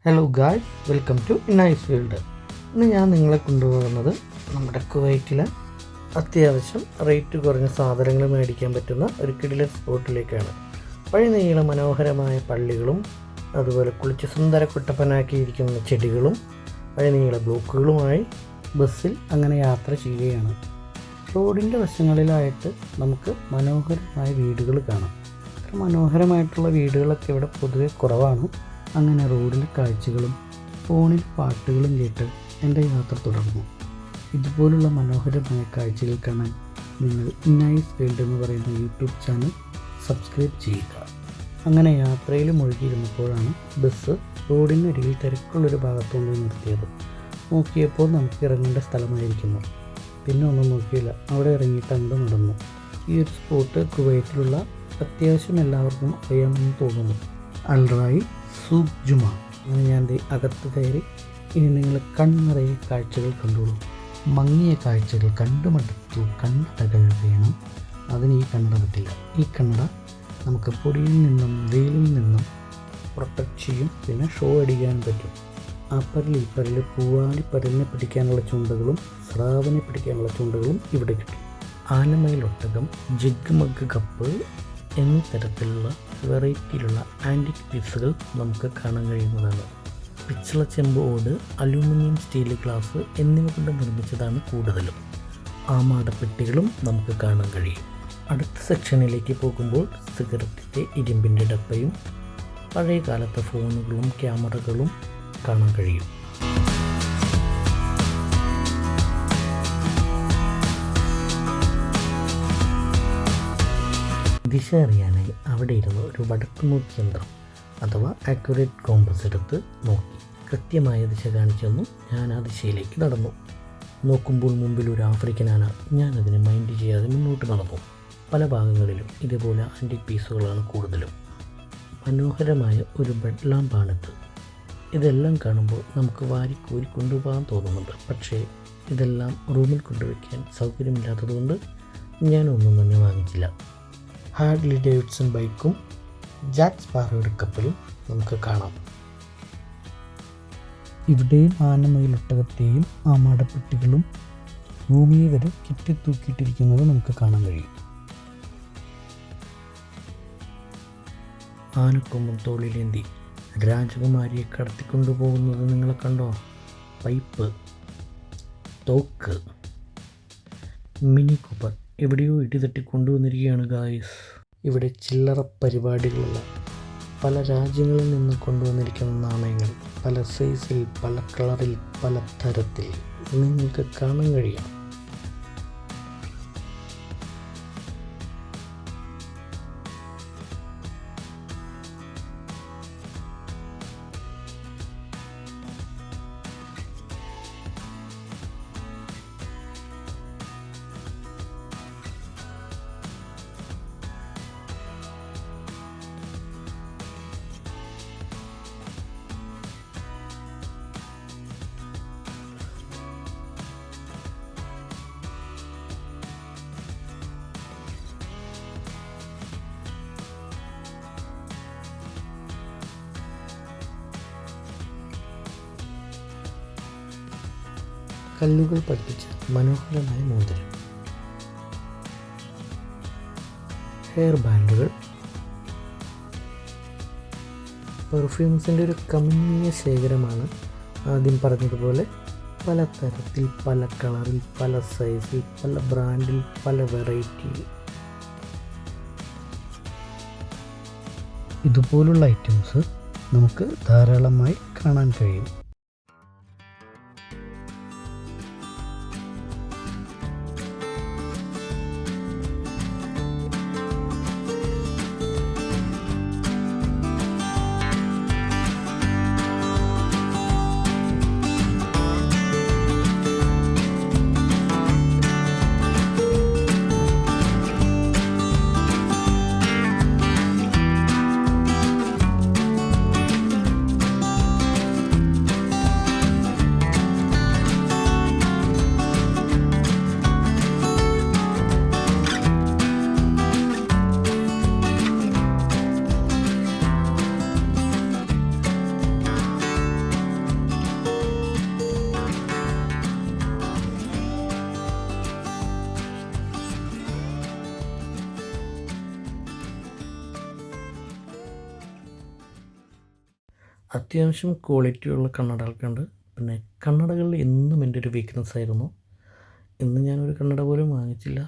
Hello guys, welcome to nice world. ഇന്ന് ഞാൻ നിങ്ങളെ കൊണ്ടുപോകുന്നത് നമ്മുടെ കുവൈറ്റിലെ അത്യാവശ്യം റേറ്റ് കുറഞ്ഞ സാധനങ്ങൾ മേടിക്കാൻ പറ്റുന്ന ഒരു കിടിലൻ സ്പോട്ടിലേക്കാണ്. വഴി നീള മനോഹരമായ പള്ളികളും അതുപോലെ കുളിച്ച് സുന്ദര കുട്ടപ്പനാക്കിയിരിക്കുന്ന ചെടികളും വഴി നീള ബ്ലോക്കുകളുമായി ബസ്സിൽ അങ്ങനെ യാത്ര ചെയ്യുകയാണ്. റോഡിൻ്റെ വശങ്ങളിലായിട്ട് നമുക്ക് മനോഹരമായ വീടുകൾ കാണാം. മനോഹരമായിട്ടുള്ള വീടുകളൊക്കെ ഇവിടെ പൊതുവെ കുറവാണ്. അങ്ങനെ റോഡിലെ കാഴ്ചകളും ഫോണിൽ പാട്ടുകളും കേട്ട് എൻ്റെ യാത്ര തുടർന്നു. ഇതുപോലുള്ള മനോഹരമായ കാഴ്ചകൾ കാണാൻ നിങ്ങൾ നൈസ് വേൾഡ് എന്ന് പറയുന്ന യൂട്യൂബ് ചാനൽ സബ്സ്ക്രൈബ് ചെയ്യുക. അങ്ങനെ യാത്രയിൽ മുഴുകിയിരുന്നപ്പോഴാണ് ബസ് റോഡിനരികിൽ തിരക്കുള്ളൊരു ഭാഗത്തുകൊണ്ട് നിർത്തിയത്. നോക്കിയപ്പോൾ നമുക്ക് ഇറങ്ങേണ്ട സ്ഥലമായിരിക്കുന്നു. പിന്നെ ഒന്നും നോക്കിയില്ല, അവിടെ ഇറങ്ങിയിട്ട് അങ്ങോട്ട് നടന്നു. ഈ ഒരു സ്പോട്ട് കുവൈറ്റിലുള്ള അത്യാവശ്യം എല്ലാവർക്കും അറിയാമെന്ന് തോന്നുന്നു. അൽറായി സൂഖ് ജുമ. അങ്ങനെ ഞാൻ അകത്ത് കയറി. ഇനി നിങ്ങൾ കണ്ണറിയ കാഴ്ചകൾ കണ്ടോളൂ. മങ്ങിയ കാഴ്ചകൾ കണ്ടുമടുത്തു. കണ്ണടകൾ വേണം. അതിന് ഈ കണ്ണട പറ്റില്ല. ഈ കണ്ണട നമുക്ക് പൊടിയിൽ നിന്നും വെയിലിൽ നിന്നും പ്രൊട്ടക്റ്റ് ചെയ്യും. പിന്നെ ഷോ അടിക്കാൻ പറ്റും. അപ്പരിൽ ഇപ്പരിൽ പൂവാലി പരലിനെ പിടിക്കാനുള്ള ചൂണ്ടകളും സ്രാവിനെ പിടിക്കാനുള്ള ചൂണ്ടകളും ഇവിടെ കിട്ടും. ആനമയിലൊട്ടകം, ജഗ് മഗ് കപ്പ് എന്നീ തരത്തിലുള്ള വെറൈറ്റിയിലുള്ള ആൻറ്റിക് പീസുകൾ നമുക്ക് കാണാൻ കഴിയുന്നതാണ്. പിച്ചള ചെമ്പ് ഓട്, അലൂമിനിയം സ്റ്റീൽ ഗ്ലാസ് എന്നിവ കൊണ്ട് നിർമ്മിച്ചതാണ് കൂടുതലും. ആമാടപ്പെട്ടികളും നമുക്ക് കാണാൻ കഴിയും. അടുത്ത സെക്ഷനിലേക്ക് പോകുമ്പോൾ സിഗരറ്റിൻ്റെ ഇരുമ്പിൻ്റെ ഡപ്പയും പഴയ കാലത്തെ ഫോണുകളും ക്യാമറകളും കാണാൻ കഴിയും. ദിശ അറിയാനായി അവിടെ ഇരുന്ന് ഒരു വടക്കുനോക്കി യന്ത്രം അഥവാ ആക്യുറേറ്റ് കോമ്പസ് എടുത്ത് നോക്കി കൃത്യമായ ദിശ കാണിച്ചു തന്നു. ഞാൻ ആ ദിശയിലേക്ക് നടന്നു. നോക്കുമ്പോൾ മുമ്പിൽ ഒരു ആഫ്രിക്കൻ ആന. ഞാനതിനെ മൈൻഡ് ചെയ്യാതെ മുന്നോട്ട് നടന്നു. പല ഭാഗങ്ങളിലും ഇതുപോലെ ആൻറ്റിക് പീസുകളാണ് കൂടുതലും. മനോഹരമായ ഒരു ബെഡ് ലാമ്പാണിത്. ഇതെല്ലാം കാണുമ്പോൾ നമുക്ക് വാരിക്കോരി കൊണ്ടുപോകാൻ തോന്നുന്നുണ്ട്. പക്ഷേ ഇതെല്ലാം റൂമിൽ കൊണ്ടുവയ്ക്കാൻ സൗകര്യമില്ലാത്തതുകൊണ്ട് ഞാനൊന്നും തന്നെ വാങ്ങിച്ചില്ല. ഹാർലി ഡേവിഡ്സൺ ബൈക്കും ജാക്ക് സ്പാരോയുടെ കപ്പലും നമുക്ക് കാണാം. ഇവിടെയും ആനമയിലൊട്ടകത്തെയും ആമാടപ്പെട്ടികളും ഭൂമിയെ വരെ കെട്ടിത്തൂക്കിയിട്ടിരിക്കുന്നത് നമുക്ക് കാണാൻ കഴിയും. ആനക്കൊമ്പും തോളിലേന്തി രാജകുമാരിയെ കടത്തിക്കൊണ്ടുപോകുന്നത് നിങ്ങൾ കണ്ടോ? പൈപ്പ്, തോക്ക്, മിനി കൂപ്പർ എവിടെയോ ഇടിതട്ടി കൊണ്ടുവന്നിരിക്കുകയാണ് ഗായ്സ്. ഇവിടെ ചില്ലറ പരിപാടികളുള്ള പല രാജ്യങ്ങളിൽ നിന്ന് കൊണ്ടുവന്നിരിക്കുന്ന നാണയങ്ങൾ പല സൈസിൽ, പല കളറിൽ, പല തരത്തിൽ നിങ്ങൾക്ക് കാണാൻ കഴിയും. കല്ലുകൾ പതിപ്പിച്ച മനോഹരമായ മോതിരം, ഹെയർ ബാൻഡുകൾ, പെർഫ്യൂംസിൻ്റെ ഒരു കമനീയ ശേഖരമാണ്. ആദ്യം പറഞ്ഞതുപോലെ പല തരത്തിൽ, പല കളറിൽ, പല സൈസിൽ, പല ബ്രാൻഡിൽ, പല വെറൈറ്റിയിൽ ഇതുപോലുള്ള ഐറ്റംസ് നമുക്ക് ധാരാളമായി കാണാൻ കഴിയും. അത്യാവശ്യം ക്വാളിറ്റിയുള്ള കണ്ണടകളൊക്കെ ഉണ്ട്. പിന്നെ കണ്ണടകളിൽ എന്നും എൻ്റെ ഒരു വീക്ക്നെസ് ആയിരുന്നു. ഇന്ന് ഞാനൊരു കണ്ണട പോലും വാങ്ങിച്ചില്ല.